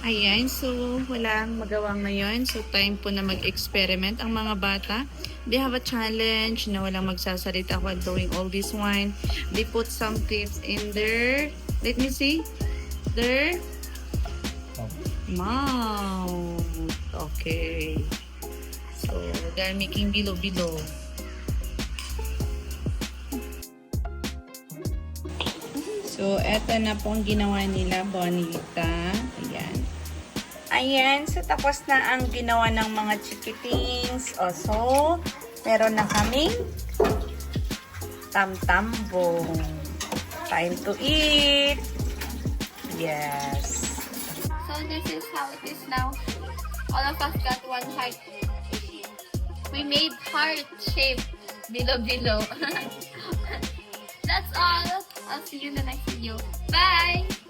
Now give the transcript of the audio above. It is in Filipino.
Ayan, so walang magawa ngayon. So time po na mag-experiment ang mga bata. They have a challenge na walang magsasalita while doing all this wine. They put some tips in their, let me see, their mouth. Okay. So they're making bilo-bilo. So, eto na pong ginawa nila, Bonita. Ayan. Ayan. So, tapos na ang ginawa ng mga chikitings. O, so, meron na kaming tamtambong. Time to eat. Yes. So this is how it is now. All of us got one heart. We made heart shape below. That's all. I'll see you in the next video. Bye!